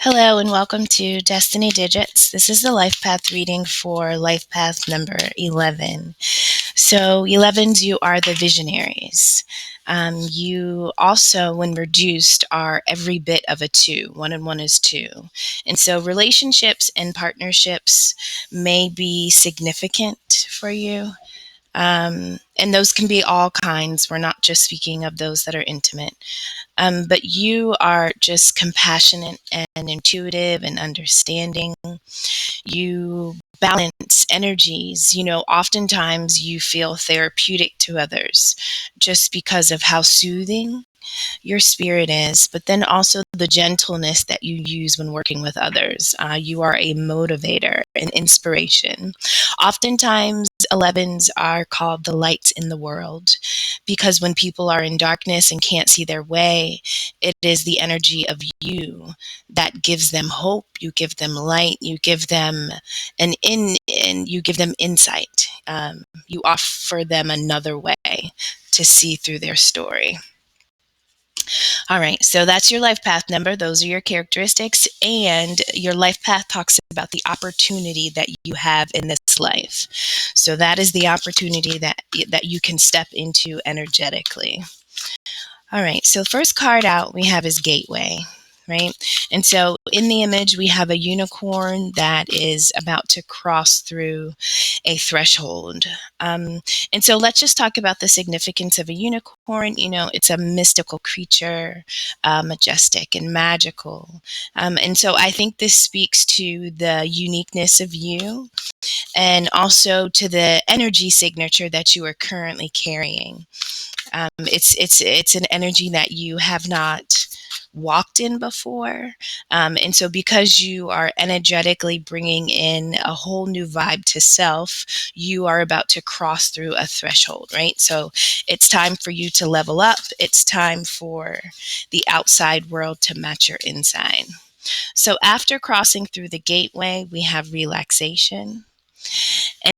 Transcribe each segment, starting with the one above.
Hello and welcome to Destiny Digits. This is the life path reading for life path number 11. So 11s, you are the visionaries. You also, when reduced, are every bit of a 2. 1 and 1 is 2. And so relationships and partnerships may be significant for you. And those can be all kinds. We're not just speaking of those that are intimate. But you are just compassionate and intuitive and understanding. You balance energies. Oftentimes you feel therapeutic to others just because of how soothing your spirit is, but then also the gentleness that you use when working with others. You are a motivator, an inspiration. Oftentimes, 11s are called the lights in the world because when people are in darkness and can't see their way, it is the energy of you that gives them hope. You give them light. You give them and you give them insight. You offer them another way to see through their story. All right, so that's your life path number. Those are your characteristics. And your life path talks about the opportunity that you have in this life. So that is the opportunity that you can step into energetically. All right, so first card out we have is Gateway, right? And so in the image, we have a unicorn that is about to cross through a threshold. And so let's just talk about the significance of a unicorn. It's a mystical creature, majestic and magical. And so I think this speaks to the uniqueness of you and also to the energy signature that you are currently carrying. It's an energy that you have not walked in before. And so because you are energetically bringing in a whole new vibe to self, you are about to cross through a threshold, right? So it's time for you to level up. It's time for the outside world to match your inside. So after crossing through the gateway, we have relaxation.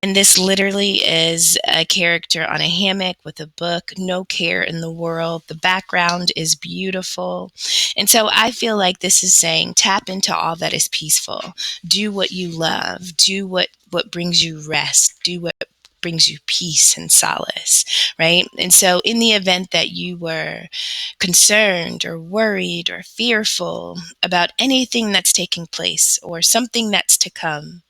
And this literally is a character on a hammock with a book, no care in the world. The background is beautiful. And so I feel like this is saying tap into all that is peaceful. Do what you love. Do what brings you rest. Do what brings you peace and solace, right? And so in the event that you were concerned or worried or fearful about anything that's taking place or something that's to come,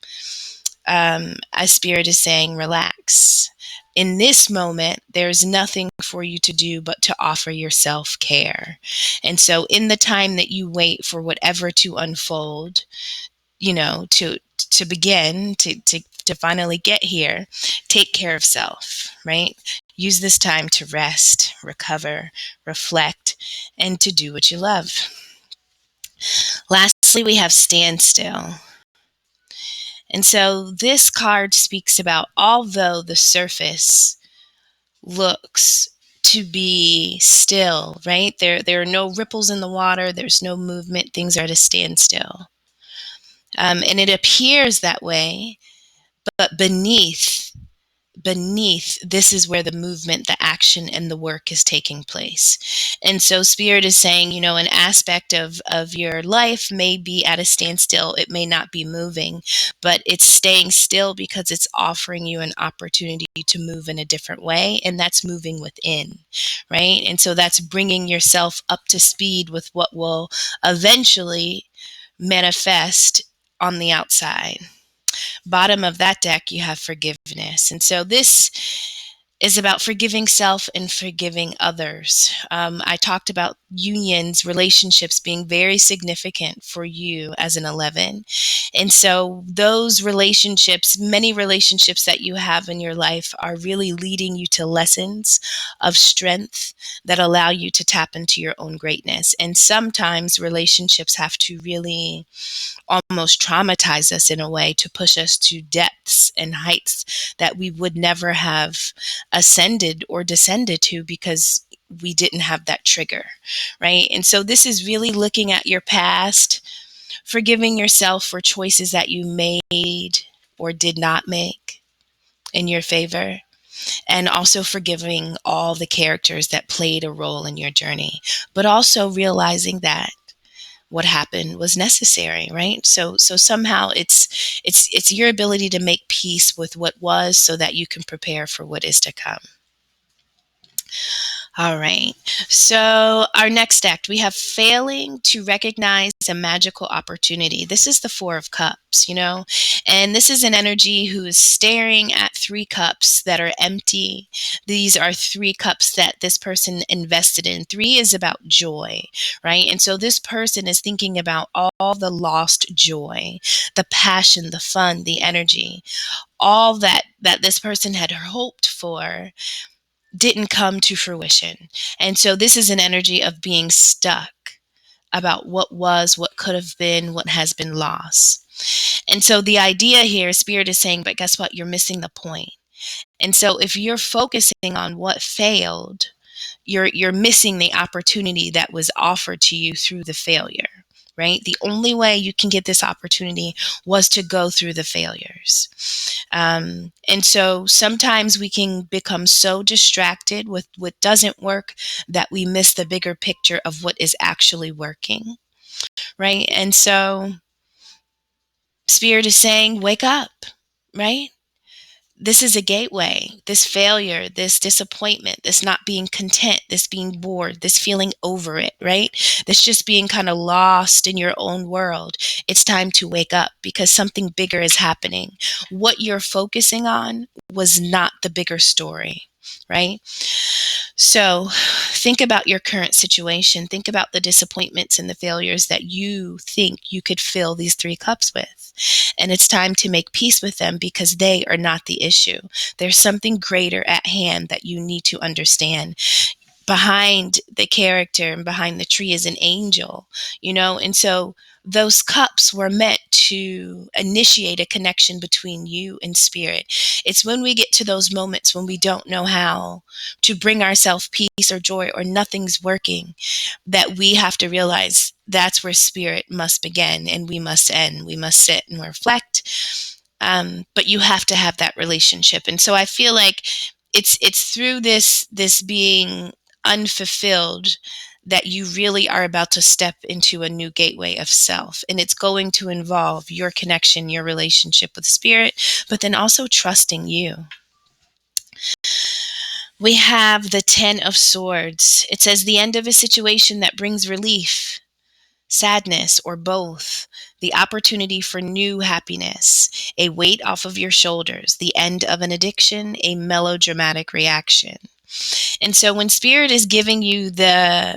a spirit is saying, relax. In this moment, there's nothing for you to do but to offer yourself care. And so, in the time that you wait for whatever to unfold, to begin, to finally get here, take care of self, right? Use this time to rest, recover, reflect, and to do what you love. Lastly, we have standstill. And so this card speaks about, although the surface looks to be still, right? There are no ripples in the water, there's no movement, things are at a standstill. And it appears that way, but beneath, this is where the movement, the action, and the work is taking place. And so spirit is saying, an aspect of your life may be at a standstill. It may not be moving, but it's staying still because it's offering you an opportunity to move in a different way. And that's moving within, right? And so that's bringing yourself up to speed with what will eventually manifest on the outside. Bottom of that deck, you have forgiveness. And so this is about forgiving self and forgiving others. I talked about unions, relationships being very significant for you as an 11. And so those relationships, many relationships that you have in your life are really leading you to lessons of strength that allow you to tap into your own greatness. And sometimes relationships have to really almost traumatize us in a way to push us to depths and heights that we would never have ascended or descended to because we didn't have that trigger, right? And so this is really looking at your past, forgiving yourself for choices that you made or did not make in your favor, and also forgiving all the characters that played a role in your journey, but also realizing that what happened was necessary, right? So somehow it's your ability to make peace with what was so that you can prepare for what is to come. All right. So, our next act, we have failing to recognize a magical opportunity. This is the Four of Cups, and this is an energy who is staring at three cups that are empty. These are three cups that this person invested in. Three is about joy, right? And so, this person is thinking about all the lost joy, the passion, the fun, the energy, all that this person had hoped for didn't come to fruition. And so this is an energy of being stuck about what was, what could have been, what has been lost. And so the idea here, Spirit is saying, but guess what? You're missing the point. And so if you're focusing on what failed, you're missing the opportunity that was offered to you through the failure, right? The only way you can get this opportunity was to go through the failures. And so sometimes we can become so distracted with what doesn't work that we miss the bigger picture of what is actually working, right? And so Spirit is saying, wake up, right? This is a gateway. This failure, this disappointment, this not being content, this being bored, this feeling over it, right? This just being kind of lost in your own world. It's time to wake up because something bigger is happening. What you're focusing on was not the bigger story, right? So think about your current situation. Think about the disappointments and the failures that you think you could fill these three cups with. And it's time to make peace with them because they are not the issue. There's something greater at hand that you need to understand. Behind the character and behind the tree is an angel, and so those cups were meant to initiate a connection between you and Spirit. It's when we get to those moments when we don't know how to bring ourselves peace or joy or nothing's working that we have to realize that's where Spirit must begin and we must end. We must sit and reflect. But you have to have that relationship. And so I feel like it's through this being unfulfilled that you really are about to step into a new gateway of self. And it's going to involve your connection, your relationship with Spirit, but then also trusting you. We have the 10 of Swords. It says the end of a situation that brings relief, sadness, or both, the opportunity for new happiness, a weight off of your shoulders, the end of an addiction, a melodramatic reaction. And so when Spirit is giving you the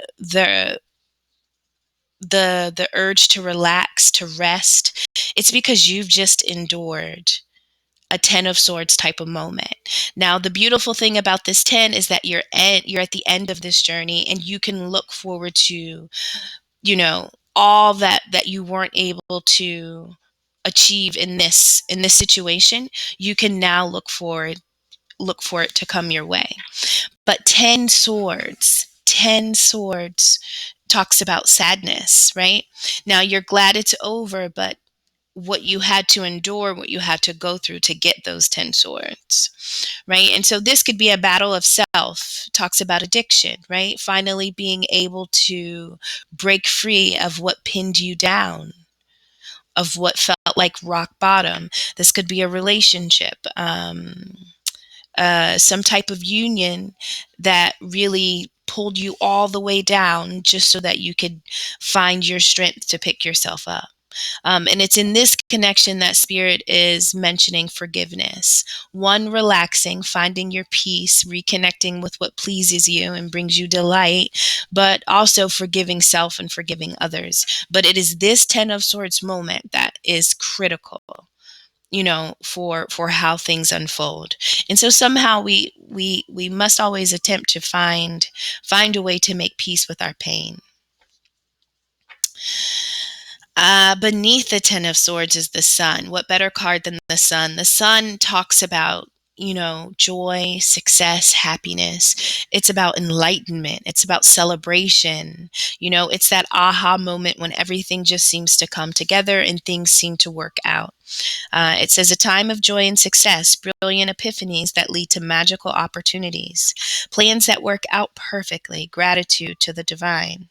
urge to relax, to rest, it's because you've just endured a 10 of Swords type of moment. Now, the beautiful thing about this 10 is that you're at the end of this journey and you can look forward to, all that you weren't able to achieve in this situation. You can now look for it to come your way. But 10 swords talks about sadness, right? Now you're glad it's over, but what you had to endure, what you had to go through to get those 10 swords, right? And so this could be a battle of self, talks about addiction, right? Finally being able to break free of what pinned you down, of what felt like rock bottom. This could be a relationship, some type of union that really pulled you all the way down just so that you could find your strength to pick yourself up. And it's in this connection that Spirit is mentioning forgiveness. One, relaxing, finding your peace, reconnecting with what pleases you and brings you delight, but also forgiving self and forgiving others. But it is this 10 of Swords moment that is critical, for how things unfold. And so somehow we must always attempt to find a way to make peace with our pain. Beneath the 10 of Swords is the Sun. What better card than the Sun? The Sun talks about, joy, success, happiness. It's about enlightenment. It's about celebration. It's that aha moment when everything just seems to come together and things seem to work out. It says a time of joy and success, brilliant epiphanies that lead to magical opportunities, plans that work out perfectly, gratitude to the divine.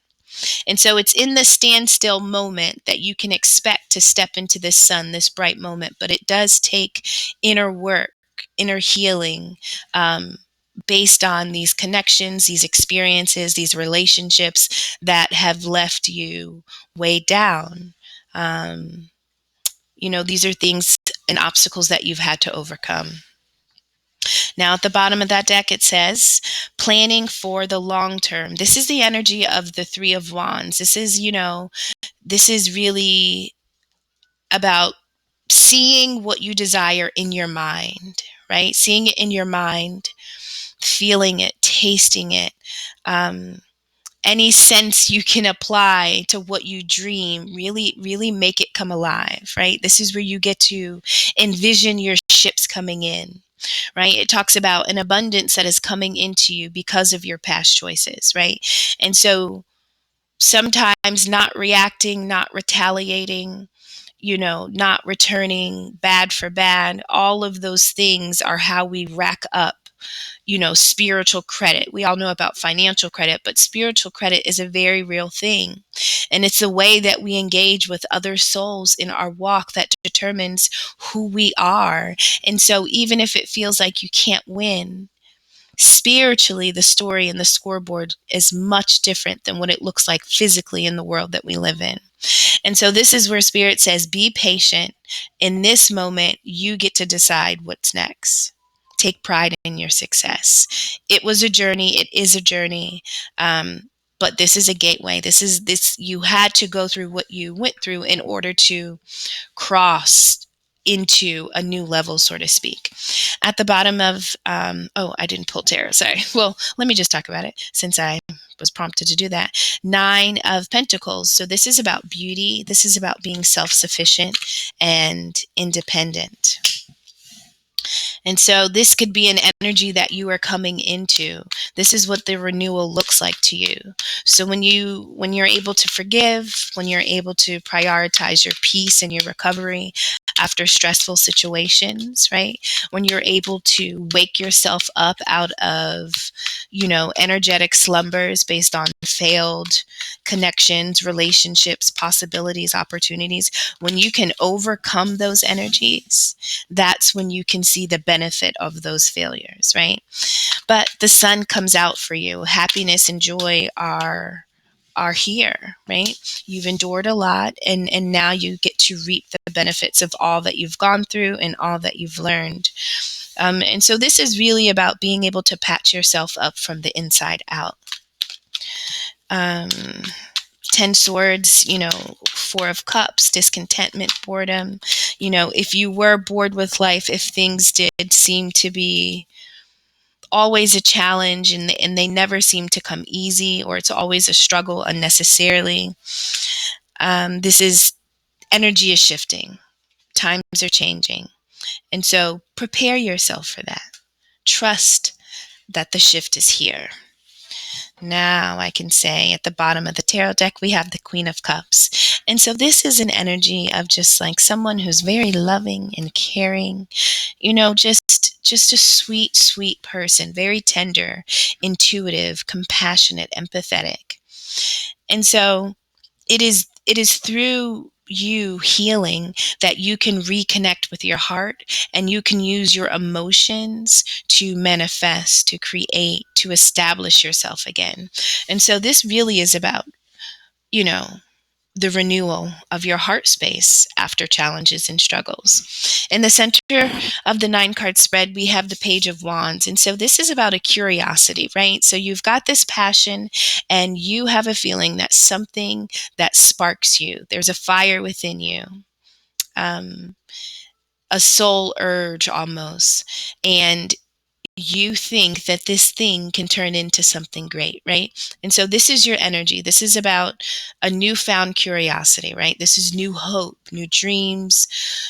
And so it's in the standstill moment that you can expect to step into this sun, this bright moment. But it does take inner work, inner healing, based on these connections, these experiences, these relationships that have left you way down. Um, these are things and obstacles that you've had to overcome. Now, at the bottom of that deck, it says planning for the long term. This is the energy of the Three of Wands. This is really about seeing what you desire in your mind, right? Seeing it in your mind, feeling it, tasting it. Any sense you can apply to what you dream, really, really make it come alive, right? This is where you get to envision your ships coming in, right? It talks about an abundance that is coming into you because of your past choices, right? And so sometimes not reacting, not retaliating, not returning bad for bad, all of those things are how we rack up spiritual credit. We all know about financial credit, but spiritual credit is a very real thing. And it's the way that we engage with other souls in our walk that determines who we are. And so even if it feels like you can't win, spiritually, the story and the scoreboard is much different than what it looks like physically in the world that we live in. And so this is where Spirit says, be patient. In this moment, you get to decide what's next. Take pride in your success. It was a journey. It is a journey. But this is a gateway. You had to go through what you went through in order to cross into a new level, so to speak. At the bottom of, I didn't pull tarot, sorry. Well, let me just talk about it since I was prompted to do that. 9 of Pentacles. So this is about beauty. This is about being self-sufficient and independent. And so this could be an energy that you are coming into. This is what the renewal looks like to you. So when you're able to forgive, when you're able to prioritize your peace and your recovery after stressful situations, right? When you're able to wake yourself up out of, energetic slumbers based on failed connections, relationships, possibilities, opportunities, when you can overcome those energies, that's when you can see the benefit of those failures, right? But the sun comes out for you. Happiness and joy are here, right? You've endured a lot, and now you get to reap the benefits of all that you've gone through and all that you've learned. And so this is really about being able to patch yourself up from the inside out. 10 swords, 4 of cups, discontentment, boredom. If you were bored with life, if things did seem to be always a challenge and they never seem to come easy, or it's always a struggle unnecessarily, this is energy is shifting. Times are changing. And so prepare yourself for that. Trust that the shift is here. Now I can say at the bottom of the tarot deck, we have the Queen of Cups. And so this is an energy of just like someone who's very loving and caring, just a sweet, sweet person, very tender, intuitive, compassionate, empathetic. And so it is through you healing that you can reconnect with your heart, and you can use your emotions to manifest, to create, to establish yourself again. And so this really is about, the renewal of your heart space after challenges and struggles. In the center of the 9-card spread, we have the Page of Wands. And so this is about a curiosity, right? So you've got this passion and you have a feeling that something that sparks you. There's a fire within you, a soul urge almost. And you think that this thing can turn into something great, right? And so this is your energy. This is about a newfound curiosity, right? This is new hope, new dreams,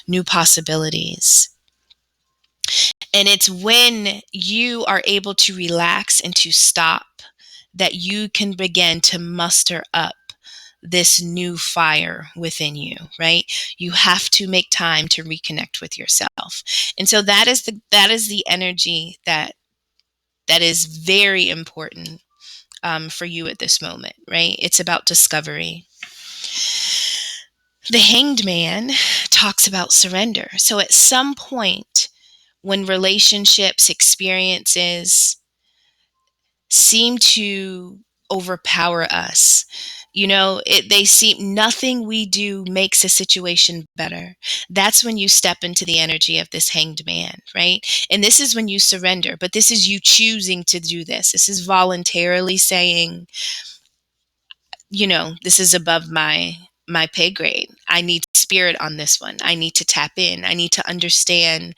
new possibilities. And it's when you are able to relax and to stop that you can begin to muster up this new fire within you, right? You have to make time to reconnect with yourself. And so that is the energy that is very important for you at this moment, right? It's about discovery. The Hanged Man talks about surrender. So at some point, when relationships, experiences seem to overpower us, they seem nothing we do makes a situation better. That's when you step into the energy of this Hanged Man, right? And this is when you surrender, but this is you choosing to do this. This is voluntarily saying, this is above my pay grade. I need spirit on this one. I need to tap in. I need to understand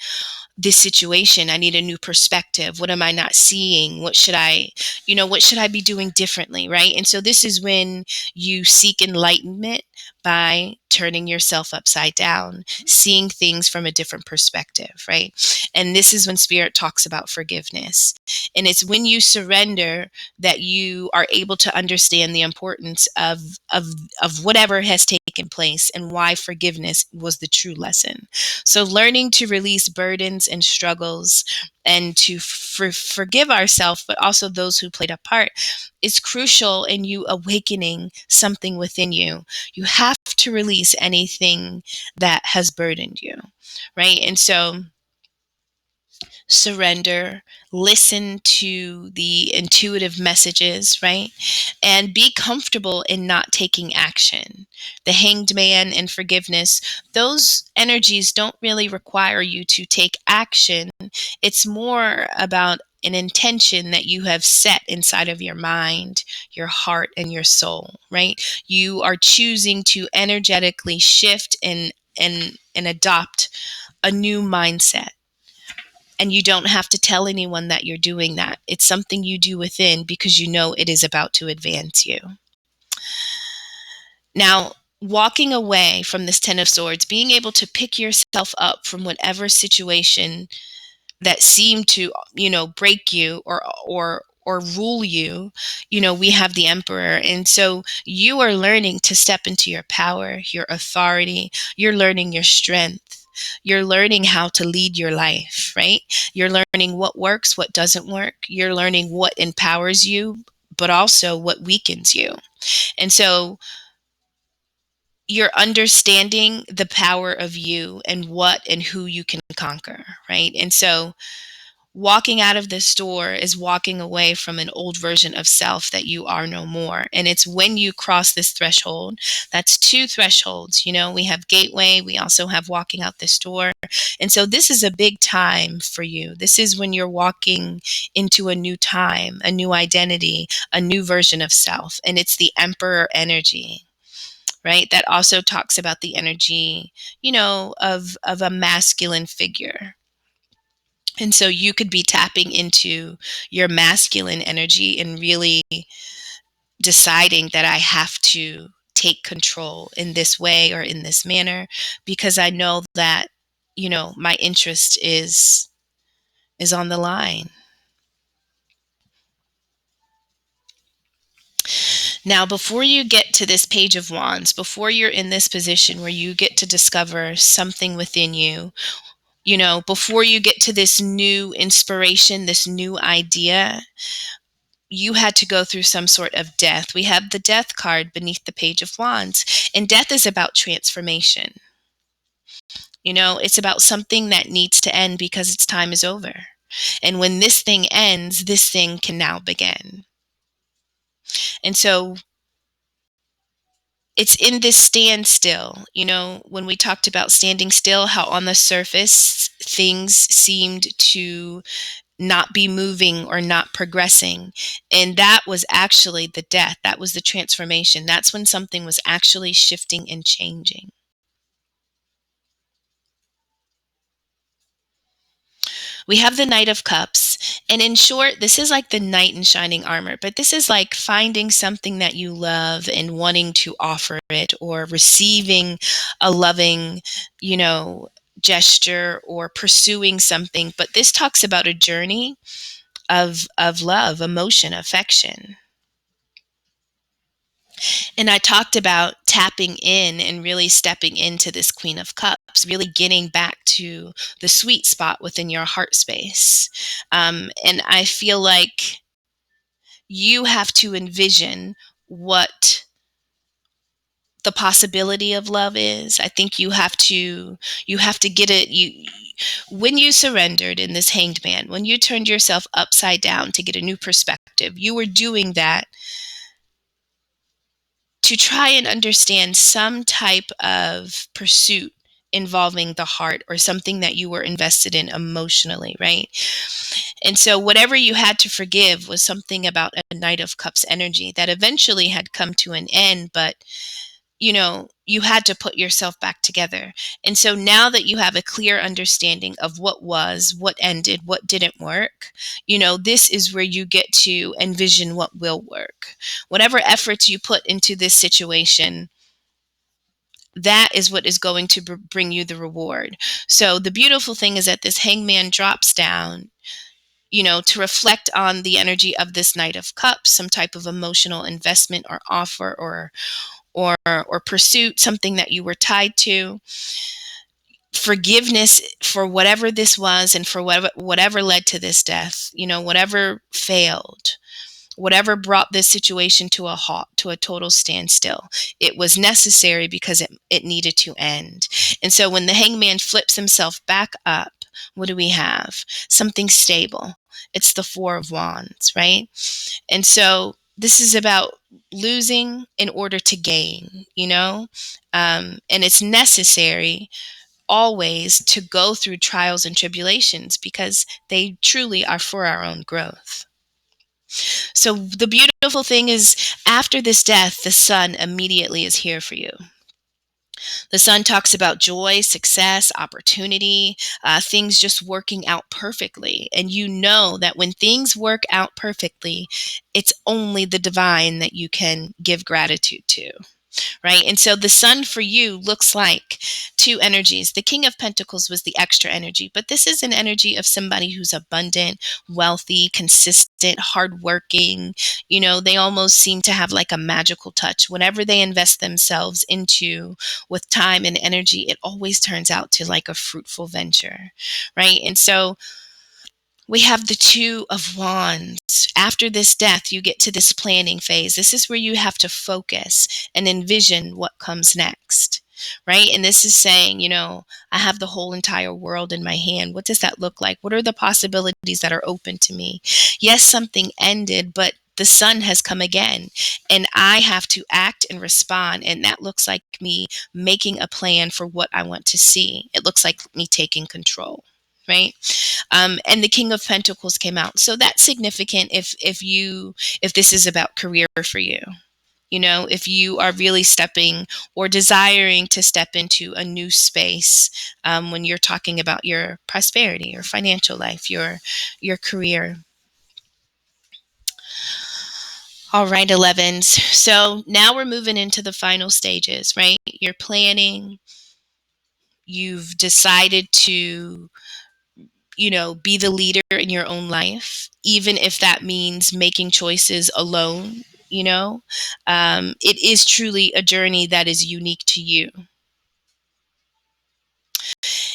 this situation. I need a new perspective. What am I not seeing? What should I be doing differently, right? And so this is when you seek enlightenment by turning yourself upside down, seeing things from a different perspective, right? And this is when spirit talks about forgiveness. And it's when you surrender that you are able to understand the importance of whatever has taken place and why forgiveness was the true lesson. So learning to release burdens and struggles and to forgive ourselves, but also those who played a part, is crucial in you awakening something within you. You have to release anything that has burdened you, right? And so surrender, listen to the intuitive messages, right? And be comfortable in not taking action. The Hanged Man and forgiveness, those energies don't really require you to take action. It's more about an intention that you have set inside of your mind, your heart, and your soul, right? You are choosing to energetically shift and adopt a new mindset. And you don't have to tell anyone that you're doing that. It's something you do within because you know it is about to advance you. Now, walking away from this Ten of Swords, being able to pick yourself up from whatever situation that seemed to, break you or rule you, we have the Emperor. And so you are learning to step into your power, your authority. You're learning your strength. You're learning how to lead your life, right? You're learning what works, what doesn't work. You're learning what empowers you, but also what weakens you. And so you're understanding the power of you and what and who you can conquer, right? And so walking out of this door is walking away from an old version of self that you are no more. And it's when you cross this threshold, that's two thresholds. We have gateway, we also have walking out this door. And so this is a big time for you. This is when you're walking into a new time, a new identity, a new version of self. And it's the Emperor energy. Right? That also talks about the energy, of a masculine figure. And so you could be tapping into your masculine energy and really deciding that I have to take control in this way or in this manner because I know that, my interest is on the line. Now, before you get to this Page of Wands, before you're in this position where you get to discover something within you, before you get to this new inspiration, this new idea, you had to go through some sort of death. We have the Death card beneath the Page of Wands, and death is about transformation. It's about something that needs to end because its time is over. And when this thing ends, this thing can now begin. And so it's in this standstill, when we talked about standing still, how on the surface things seemed to not be moving or not progressing. And that was actually the death. That was the transformation. That's when something was actually shifting and changing. We have the Knight of Cups. And in short, this is like the knight in shining armor, but this is like finding something that you love and wanting to offer it or receiving a loving, gesture or pursuing something. But this talks about a journey of love, emotion, affection. And I talked about tapping in and really stepping into this Queen of Cups, really getting back to the sweet spot within your heart space. And I feel like, you have to envision what the possibility of love is. I think you have to get it. You When you surrendered in this Hanged Man, when you turned yourself upside down to get a new perspective, you were doing that to try and understand some type of pursuit involving the heart, or something that you were invested in emotionally, right? And so whatever you had to forgive was something about a Knight of Cups energy that eventually had come to an end, but you had to put yourself back together. And so now that you have a clear understanding of what was, what ended, what didn't work, this is where you get to envision what will work. Whatever efforts you put into this situation, that is what is going to bring you the reward. So the beautiful thing is that this hangman drops down, to reflect on the energy of this Knight of Cups, some type of emotional investment or offer, or pursuit, something that you were tied to, forgiveness for whatever this was, and for whatever led to this death, whatever failed, whatever brought this situation to a halt, to a total standstill. It was necessary because it needed to end. And so when the hangman flips himself back up, what do we have? Something stable. It's the Four of Wands, right? And so this is about losing in order to gain, and it's necessary always to go through trials and tribulations, because they truly are for our own growth. So the beautiful thing is, after this death, the sun immediately is here for you. The sun talks about joy, success, opportunity, things just working out perfectly. And you know that when things work out perfectly, it's only the divine that you can give gratitude to. Right? And so the sun for you looks like two energies. The King of Pentacles was the extra energy, but this is an energy of somebody who's abundant, wealthy, consistent, hardworking. They almost seem to have like a magical touch. Whenever they invest themselves into with time and energy, it always turns out to like a fruitful venture. Right? And so we have the Two of Wands. After this death, you get to this planning phase. This is where you have to focus and envision what comes next, right? And this is saying, I have the whole entire world in my hand. What does that look like? What are the possibilities that are open to me? Yes, something ended, but the sun has come again, and I have to act and respond. And that looks like me making a plan for what I want to see. It looks like me taking control. Right. And the King of Pentacles came out. So that's significant if this is about career for you. If you are really stepping or desiring to step into a new space, when you're talking about your prosperity, your financial life, your career. All right, 11s. So now we're moving into the final stages, right? You're planning. You've decided to be the leader in your own life, even if that means making choices alone. It is truly a journey that is unique to you.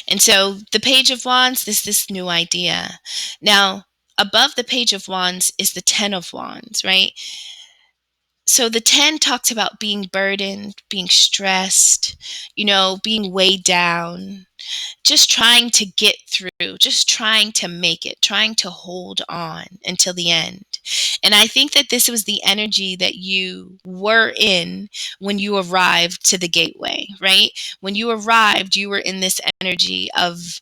And so the Page of Wands is this new idea. Now, above the Page of Wands is the Ten of Wands, right? So the 10 talks about being burdened, being stressed, being weighed down, just trying to get through, just trying to make it, trying to hold on until the end. And I think that this was the energy that you were in when you arrived to the gateway, right? When you arrived, you were in this energy of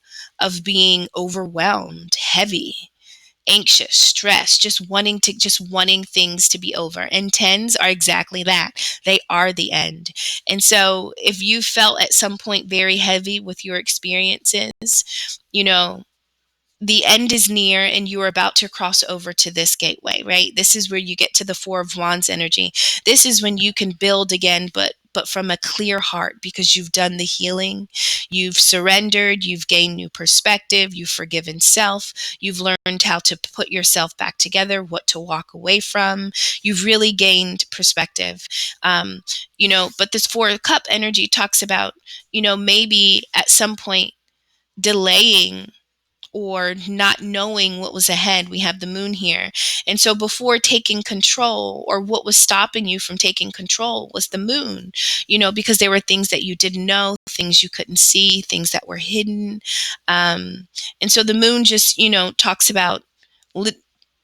being overwhelmed, heavy, anxious, stressed, just wanting things to be over. And tens are exactly that. They are the end. And so if you felt at some point very heavy with your experiences, the end is near, and you are about to cross over to this gateway, right? This is where you get to the Four of Wands energy. This is when you can build again, but from a clear heart, because you've done the healing, you've surrendered, you've gained new perspective, you've forgiven self, you've learned how to put yourself back together, what to walk away from. You've really gained perspective. But this Four of Cup energy talks about, maybe at some point delaying or not knowing what was ahead. We have the moon here. And so before taking control, or what was stopping you from taking control, was the moon, because there were things that you didn't know, things you couldn't see, things that were hidden. And so the moon just, talks about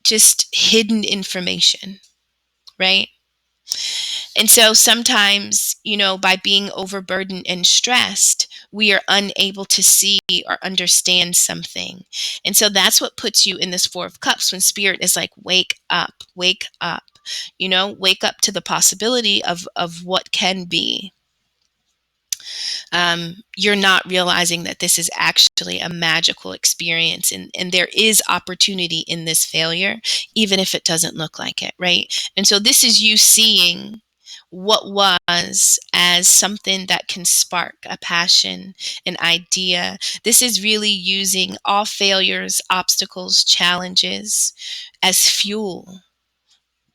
just hidden information, right? And so sometimes, by being overburdened and stressed, we are unable to see or understand something. And so that's what puts you in this Four of Cups, when Spirit is like, wake up, wake up, wake up to the possibility of what can be. You're not realizing that this is actually a magical experience, and there is opportunity in this failure, even if it doesn't look like it, right? And so this is you seeing what was as something that can spark a passion, an idea. This is really using all failures, obstacles, challenges as fuel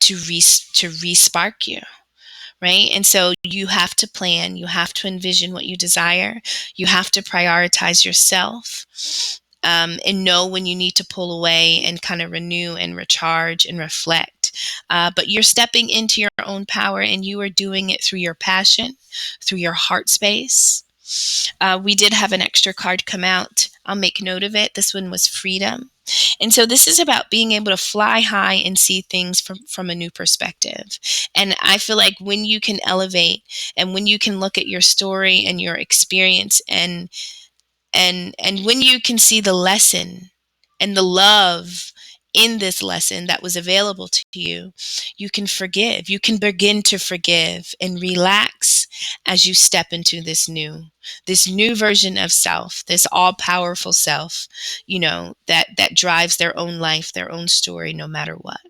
to re-spark you, right? And so you have to plan, you have to envision what you desire, you have to prioritize yourself, and know when you need to pull away and kind of renew and recharge and reflect. But you're stepping into your own power, and you are doing it through your passion, through your heart space. We did have an extra card come out. I'll make note of it. This one was freedom. And so this is about being able to fly high and see things from a new perspective. And I feel like when you can elevate, and when you can look at your story and your experience, and when you can see the lesson and the love in this lesson that was available to you, you can forgive. You can begin to forgive and relax as you step into this new version of self, this all-powerful self, that drives their own life, their own story, no matter what.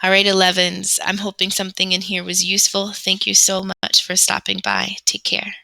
All right, 11s, I'm hoping something in here was useful. Thank you so much for stopping by. Take care.